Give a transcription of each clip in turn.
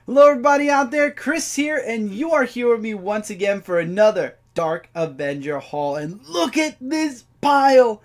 Hello everybody out there, Chris here, and you are here with me once again for another Dark Avenger haul. And look at this pile!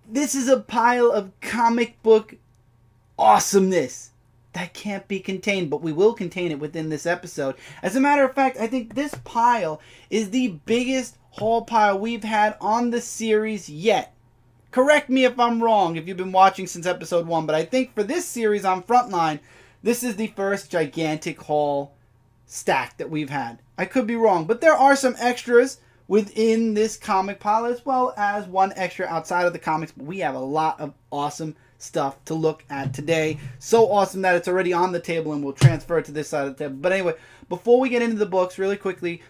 This is a pile of comic book awesomeness that can't be contained, but we will contain it within this episode. As a matter of fact, I think this pile is the biggest haul pile we've had on the series yet. Correct me if I'm wrong if you've been watching since episode 1, but I think for this series on Frontline, this is the first gigantic haul stack that we've had. I could be wrong, but there are some extras within this comic pile as well as one extra outside of the comics. But we have a lot of awesome stuff to look at today. So awesome that it's already on the table and we'll transfer it to this side of the table. But anyway, before we get into the books, really quickly,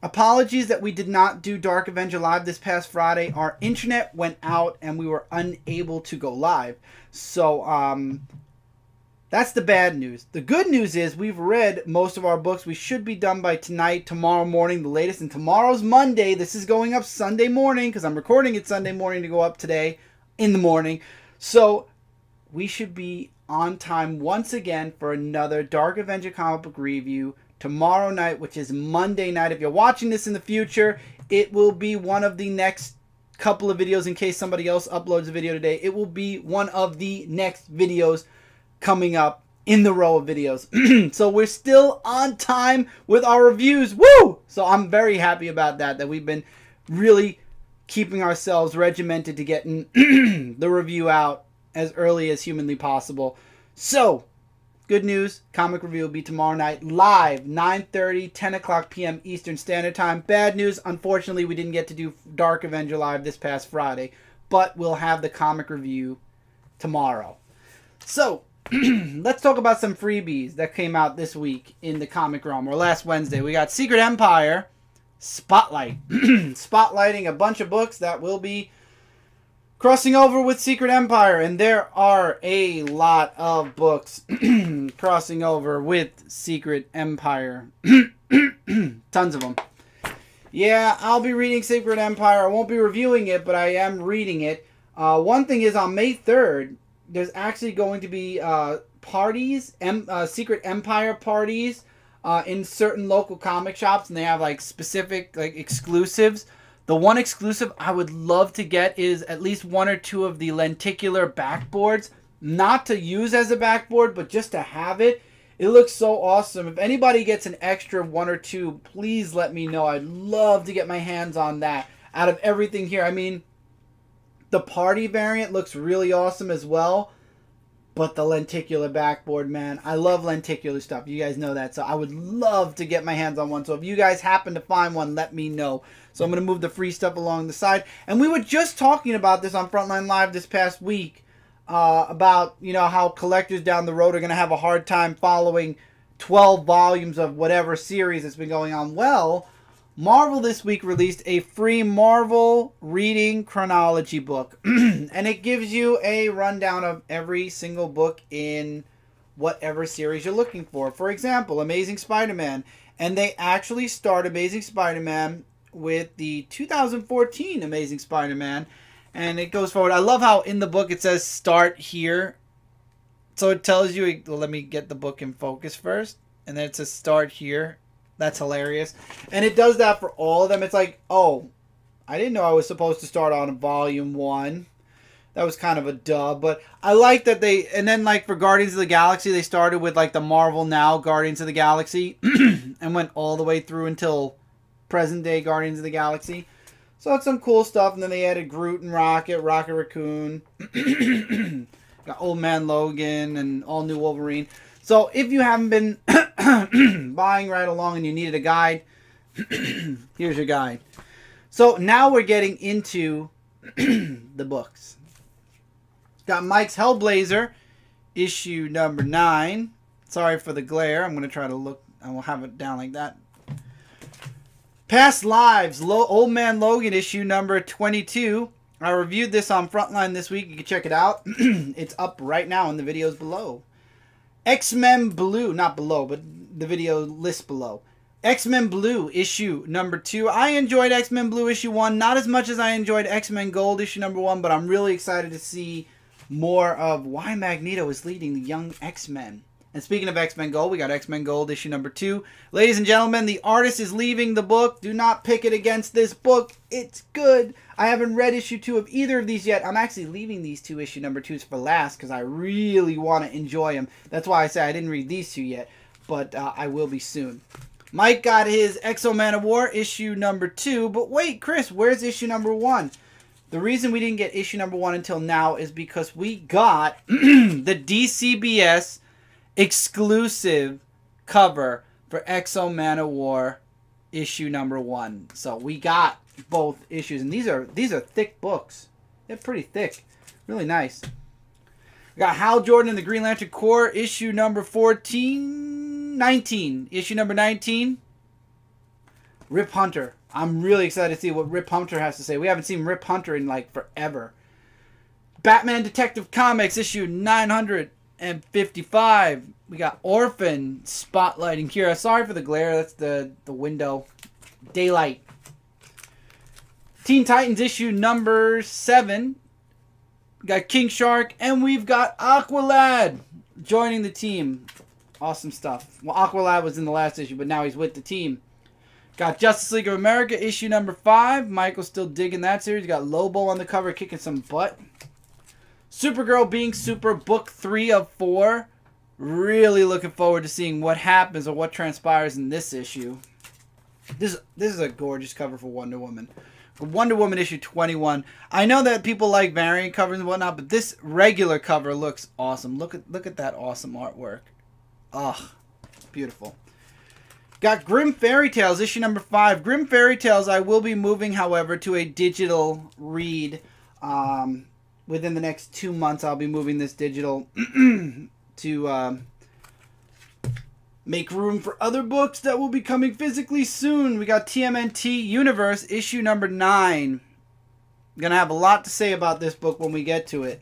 apologies that we did not do Dark Avenger live this past Friday. Our internet went out and we were unable to go live. So, that's the bad news. The good news is we've read most of our books. We should be done by tonight, tomorrow morning, the latest. And tomorrow's Monday. This is going up Sunday morning because I'm recording it Sunday morning to go up today in the morning. So we should be on time once again for another Dark Avenger comic book review tomorrow night, which is Monday night. If you're watching this in the future, it will be one of the next couple of videos in case somebody else uploads a video today. It will be one of the next videos coming up in the row of videos. So we're still on time with our reviews. Woo! So I'm very happy about that we've been really keeping ourselves regimented to getting the review out as early as humanly possible. So, good news, comic review will be tomorrow night live, 9:30, 10 o'clock p.m. Eastern Standard Time. Bad news, unfortunately, we didn't get to do Dark Avenger live this past Friday, but we'll have the comic review tomorrow. So, let's talk about some freebies that came out this week in the comic realm, or last Wednesday. We got Secret Empire Spotlight. Spotlighting a bunch of books that will be crossing over with Secret Empire. And there are a lot of books crossing over with Secret Empire. Tons of them. Yeah, I'll be reading Secret Empire. I won't be reviewing it, but I am reading it. One thing is on May 3rd, there's actually going to be parties, Secret Empire parties in certain local comic shops, and they have like specific like exclusives. The one exclusive I would love to get is at least one or two of the lenticular backboards, not to use as a backboard, but just to have it. It looks so awesome. If anybody gets an extra one or two, please let me know. I'd love to get my hands on that. Out of everything here, I mean, the party variant looks really awesome as well. But the lenticular backboard, man, I love lenticular stuff. You guys know that. So I would love to get my hands on one. So if you guys happen to find one, let me know. So I'm going to move the free stuff along the side. And we were just talking about this on Frontline Live this past week. About, you know, how collectors down the road are going to have a hard time following 12 volumes of whatever series that's been going on. Well, Marvel this week released a free Marvel reading chronology book. And it gives you a rundown of every single book in whatever series you're looking for. For example, Amazing Spider-Man. And they actually start Amazing Spider-Man with the 2014 Amazing Spider-Man. And it goes forward. I love how in the book it says start here. So it tells you, well, let me get the book in focus first. And then it says start here. That's hilarious. And it does that for all of them. It's like, oh, I didn't know I was supposed to start on volume 1. That was kind of a dub. But I like that they... And then, like, for Guardians of the Galaxy, they started with, like, the Marvel Now Guardians of the Galaxy. And went all the way through until present-day Guardians of the Galaxy. So that's some cool stuff. And then they added Groot and Rocket Raccoon. Got Old Man Logan and all new Wolverine. So if you haven't been buying right along and you needed a guide, here's your guide. So now we're getting into the books. Got Mike's Hellblazer, issue number 9. Sorry for the glare. I'm going to try to look. I will have it down like that. Past Lives, Old Man Logan, issue number 22. I reviewed this on Frontline this week. You can check it out. It's up right now in the videos below. X-Men Blue, not below, but the video list below. X-Men Blue, issue number 2. I enjoyed X-Men Blue, issue 1. Not as much as I enjoyed X-Men Gold, issue number 1, but I'm really excited to see more of why Magneto is leading the young X-Men. And speaking of X-Men Gold, we got X-Men Gold issue number 2. Ladies and gentlemen, the artist is leaving the book. Do not pick it against this book. It's good. I haven't read issue 2 of either of these yet. I'm actually leaving these 2 issue number 2s for last because I really want to enjoy them. That's why I say I didn't read these 2 yet, but I will be soon. Mike got his X-O-Man of War issue number 2, but wait, Chris, where's issue number 1? The reason we didn't get issue number 1 until now is because we got the DCBS exclusive cover for X-O-Man of War issue number 1. So we got both issues, and these are thick books. They're pretty thick, really nice. We got Hal Jordan and the Green Lantern Corps issue number 19. Issue number 19. Rip Hunter. I'm really excited to see what Rip Hunter has to say. We haven't seen Rip Hunter in like forever. Batman Detective Comics issue 955. We got Orphan spotlighting Kira. Sorry for the glare. That's the window. Daylight. Teen Titans issue number 7. We got King Shark. And we've got Aqualad joining the team. Awesome stuff. Well, Aqualad was in the last issue, but now he's with the team. Got Justice League of America issue number 5. Michael's still digging that series. Got Lobo on the cover kicking some butt. Supergirl Being Super book 3 of 4. Really looking forward to seeing what happens or what transpires in this issue. This is a gorgeous cover for Wonder Woman. Wonder Woman issue 21. I know that people like variant covers and whatnot, but this regular cover looks awesome. Look at that awesome artwork. Ugh, beautiful. Got Grim Fairy Tales issue number 5. Grim Fairy Tales I will be moving, however, to a digital read. Within the next 2 months, I'll be moving this digital to make room for other books that will be coming physically soon. We got TMNT Universe issue number 9. I'm going to have a lot to say about this book when we get to it.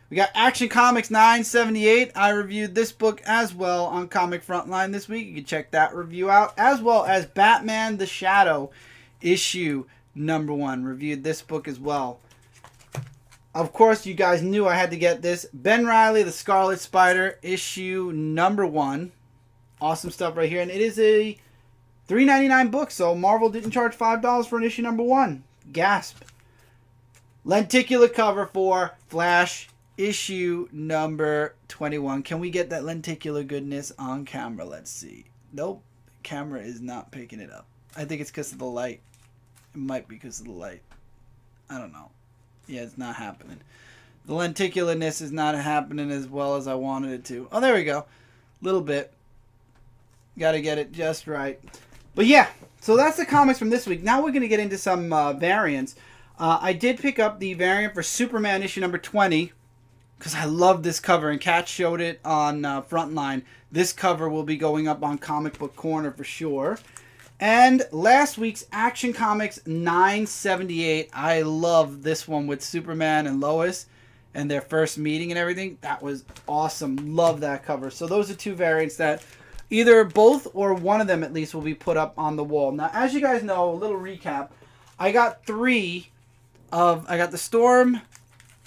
We got Action Comics 978. I reviewed this book as well on Comic Frontline this week. You can check that review out. As well as Batman the Shadow issue number 1. Reviewed this book as well. Of course, you guys knew I had to get this. Ben Reilly, the Scarlet Spider, issue number 1. Awesome stuff right here. And it is a $3.99 book, so Marvel didn't charge $5 for an issue number 1. Gasp. Lenticular cover for Flash issue number 21. Can we get that lenticular goodness on camera? Let's see. Nope. Camera is not picking it up. I think it's because of the light. It might be because of the light. I don't know. Yeah, it's not happening. The lenticularness is not happening as well as I wanted it to. Oh, there we go. Little bit. Got to get it just right. But yeah, so that's the comics from this week. Now we're going to get into some variants. I did pick up the variant for Superman issue number 20 because I love this cover, and Kat showed it on Frontline. This cover will be going up on Comic Book Corner for sure. And last week's Action Comics 978. I love this one with Superman and Lois and their first meeting and everything. That was awesome. Love that cover. So those are 2 variants that either both or one of them at least will be put up on the wall. Now, as you guys know, a little recap. I got 3 of... I got the Storm,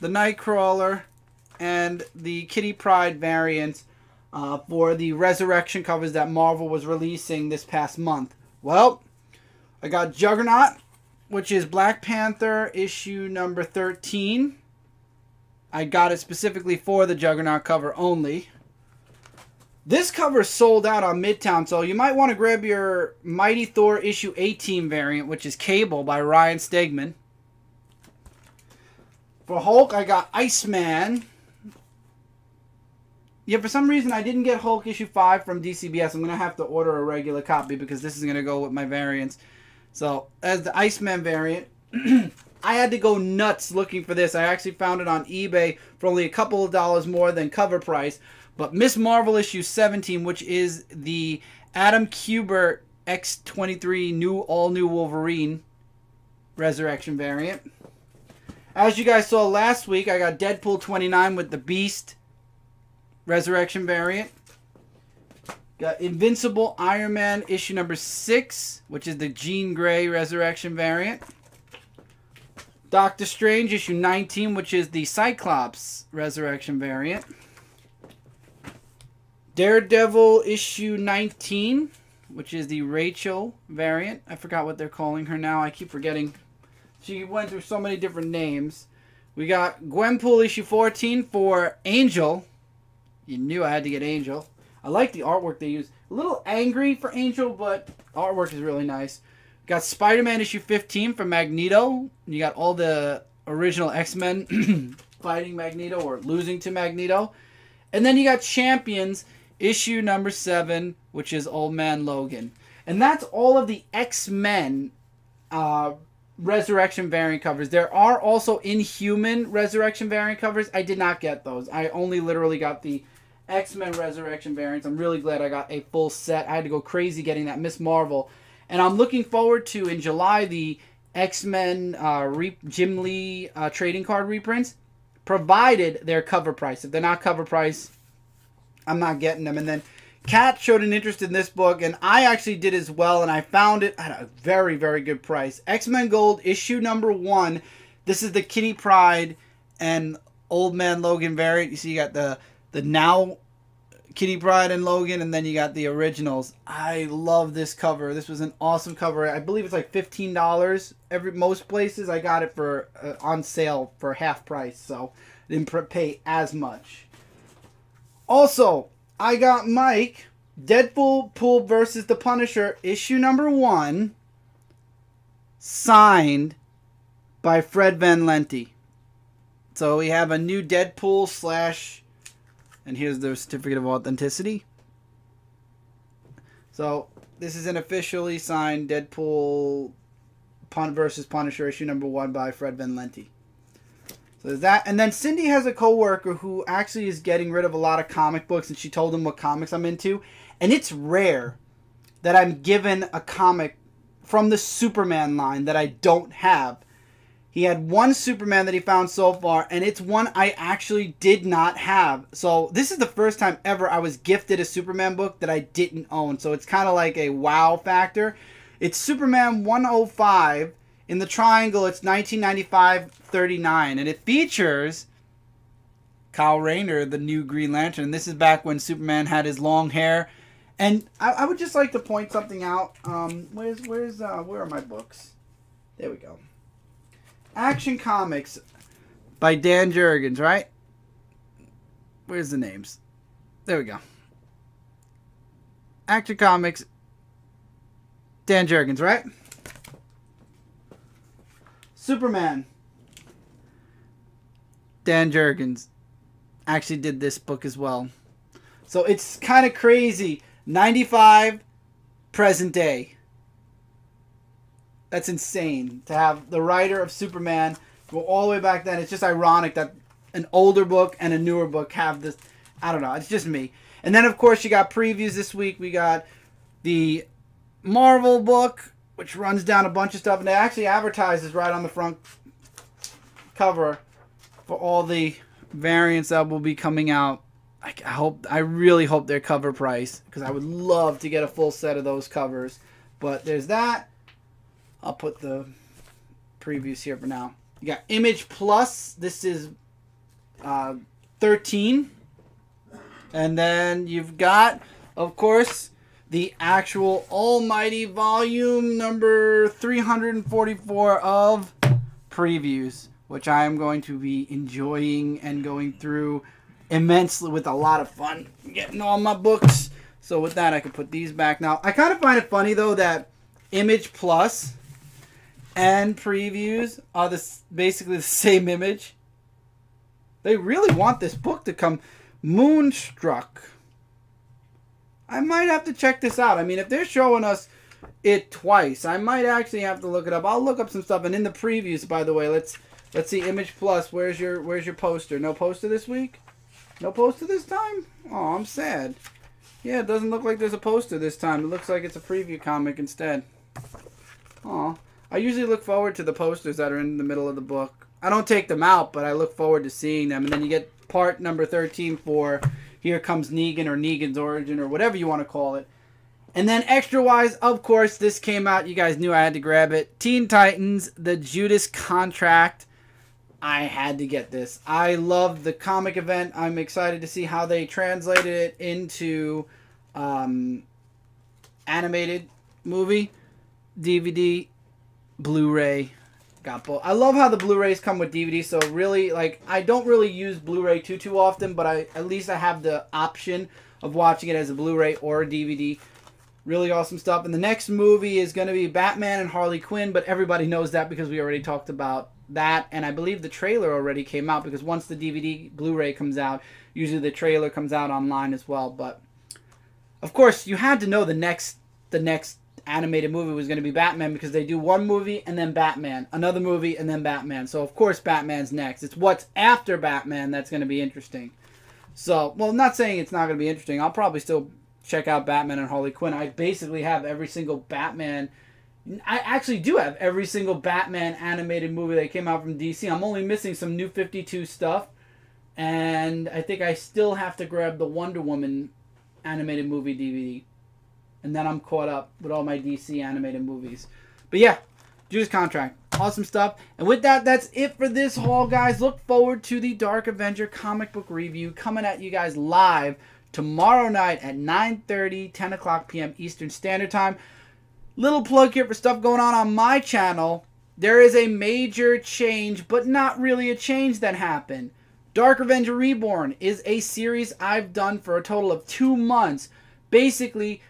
the Nightcrawler, and the Kitty Pryde variants for the Resurrection covers that Marvel was releasing this past month. Well, I got Juggernaut, which is Black Panther issue number 13. I got it specifically for the Juggernaut cover only. This cover is sold out on Midtown, so you might want to grab your Mighty Thor issue 18 variant, which is Cable by Ryan Stegman. For Hulk, I got Iceman. Yeah, for some reason I didn't get Hulk issue 5 from DCBS. I'm going to have to order a regular copy because this is going to go with my variants. So, as the Iceman variant, I had to go nuts looking for this. I actually found it on eBay for only a couple of dollars more than cover price. But Miss Marvel issue 17, which is the Adam Kubert X-23 all-new Wolverine Resurrection variant. As you guys saw last week, I got Deadpool 29 with the Beast Resurrection variant. Got Invincible Iron Man issue number 6, which is the Jean Grey Resurrection variant. Doctor Strange issue 19, which is the Cyclops Resurrection variant. Daredevil issue 19, which is the Rachel variant. I forgot what they're calling her now. I keep forgetting. She went through so many different names. We got Gwenpool issue 14 for Angel. You knew I had to get Angel. I like the artwork they use. A little angry for Angel, but artwork is really nice. Got Spider-Man issue 15 for Magneto. You got all the original X-Men fighting Magneto or losing to Magneto. And then you got Champions issue number 7, which is Old Man Logan. And that's all of the X-Men Resurrection variant covers. There are also Inhuman Resurrection variant covers. I did not get those. I only literally got the X-Men Resurrection variants. I'm really glad I got a full set. I had to go crazy getting that Miss Marvel. And I'm looking forward to, in July, the X-Men Jim Lee trading card reprints, provided they're cover price. If they're not cover price, I'm not getting them. And then Kat showed an interest in this book, and I actually did as well, and I found it at a very, very good price. X-Men Gold issue number 1. This is the Kitty Pryde and Old Man Logan variant. You see you got the now Kitty Pryde and Logan, and then you got the originals. I love this cover. This was an awesome cover. I believe it's like $15 most places. I got it for on sale for half price, so I didn't pay as much. Also, I got Mike, Deadpool versus the Punisher, issue number 1, signed by Fred Van Lente. So we have a new Deadpool / and here's the certificate of authenticity. So this is an officially signed Deadpool versus Punisher issue number 1 by Fred Van Lente. So there's that. And then Cindy has a coworker who actually is getting rid of a lot of comic books, and she told him what comics I'm into. And it's rare that I'm given a comic from the Superman line that I don't have. He had one Superman that he found so far, and it's one I actually did not have. So this is the first time ever I was gifted a Superman book that I didn't own. So it's kind of like a wow factor. It's Superman 105. In the triangle, it's 1995-39, and it features Kyle Rayner, the new Green Lantern. This is back when Superman had his long hair. And I would just like to point something out. Where are my books? There we go. Action Comics by Dan Jurgens, right? Where's the names? There we go. Action Comics, Dan Jurgens, right? Superman, Dan Jurgens actually did this book as well. So it's kind of crazy. 95, present day. That's insane to have the writer of Superman go all the way back then. It's just ironic that an older book and a newer book have this. I don't know. It's just me. And then, of course, you got previews this week. We got the Marvel book, which runs down a bunch of stuff. And it actually advertises right on the front cover for all the variants that will be coming out. I really hope they're cover price, because I would love to get a full set of those covers. But there's that. I'll put the previews here for now. You got Image Plus. This is 13. And then you've got, of course, the actual almighty volume number 344 of previews, which I am going to be enjoying and going through immensely with a lot of fun, getting all my books. So with that, I can put these back. Now, I kind of find it funny, though, that Image Plus and previews are basically the same image. They really want this book to come. Moonstruck. I might have to check this out. I mean, if they're showing us it twice, I might actually have to look it up. I'll look up some stuff. And in the previews, by the way, let's see. Image Plus. Where's your poster? No poster this week? No poster this time? Oh, I'm sad. Yeah, it doesn't look like there's a poster this time. It looks like it's a preview comic instead. Oh, I usually look forward to the posters that are in the middle of the book. I don't take them out, but I look forward to seeing them. And then you get part number 13 for Here Comes Negan, or Negan's Origin, or whatever you want to call it. And then extra-wise, of course, this came out. You guys knew I had to grab it. Teen Titans, The Judas Contract. I had to get this. I love the comic event. I'm excited to see how they translated it into animated movie, DVD, Blu-ray. Got both. I love how the Blu-rays come with DVD. So really, like, I don't really use Blu-ray too often, but at least I have the option of watching it as a Blu-ray or a DVD. Really awesome stuff. And the next movie is going to be Batman and Harley Quinn, but everybody knows that because we already talked about that. And I believe the trailer already came out because once the DVD Blu-ray comes out, usually the trailer comes out online as well. But of course, you had to know the next animated movie was going to be Batman because they do one movie and then Batman, another movie and then Batman. So of course Batman's next. It's what's after Batman that's going to be interesting. So, well, I'm not saying it's not going to be interesting. I'll probably still check out Batman and Harley Quinn. I basically have every single Batman. I actually do have every single Batman animated movie that came out from DC. I'm only missing some New 52 stuff. And I think I still have to grab the Wonder Woman animated movie DVD. And then I'm caught up with all my DC animated movies. But yeah, Judas Contract. Awesome stuff. And with that, that's it for this haul, guys. Look forward to the Dark Avenger comic book review coming at you guys live tomorrow night at 9:30, 10 o'clock p.m. Eastern Standard Time. Little plug here for stuff going on my channel. There is a major change, but not really a change that happened. Dark Avenger Reborn is a series I've done for a total of 2 months. Basically,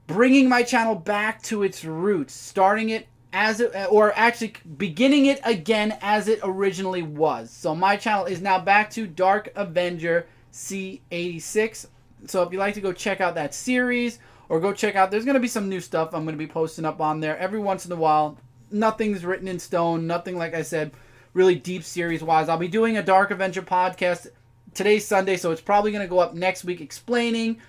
bringing my channel back to its roots. Starting it as it, or actually beginning it again as it originally was. So my channel is now back to Dark Avenger C86. So if you'd like to go check out that series or go check out, there's going to be some new stuff I'm going to be posting up on there every once in a while. Nothing's written in stone. Nothing, like I said, really deep series-wise. I'll be doing a Dark Avenger podcast. Today's Sunday, so it's probably going to go up next week explaining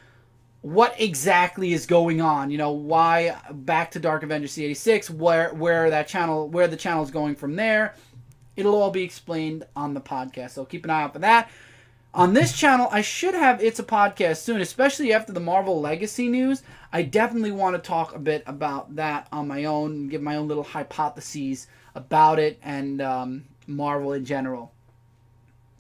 what exactly is going on. You know, why back to Dark Avenger C86, where the channel is going from there. It'll all be explained on the podcast, so keep an eye out for that. On this channel, I should have It's a Podcast soon, especially after the Marvel Legacy news. I definitely want to talk a bit about that on my own, give my own little hypotheses about it and Marvel in general.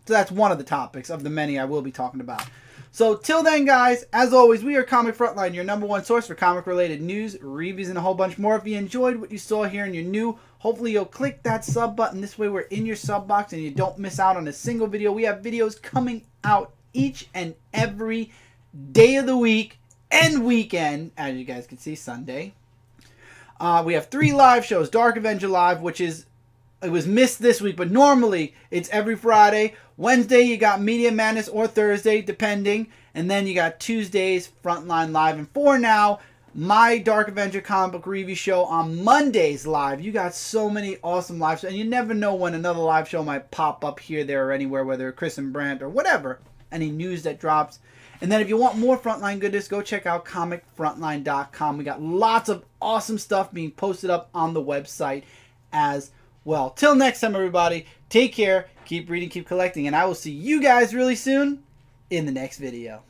So that's one of the topics of the many I will be talking about. So till then, guys, as always, we are Comic Frontline, your #1 source for comic-related news, reviews, and a whole bunch more. If you enjoyed what you saw here and you're new, hopefully you'll click that sub button. This way we're in your sub box and you don't miss out on a single video. We have videos coming out each and every day of the week and weekend. As you guys can see, Sunday. We have 3 live shows. Dark Avenger Live, which is... It was missed this week, but normally it's every Friday. Wednesday, you got Media Madness, or Thursday, depending. And then you got Tuesdays, Frontline Live. And for now, my Dark Avenger comic book review show on Mondays live. You got so many awesome live shows. And you never know when another live show might pop up here, there, or anywhere, whether Chris and Brandt or whatever. Any news that drops. And then if you want more Frontline goodness, go check out comicfrontline.com. We got lots of awesome stuff being posted up on the website as well. Till next time, everybody, take care, keep reading, keep collecting, and I will see you guys really soon in the next video.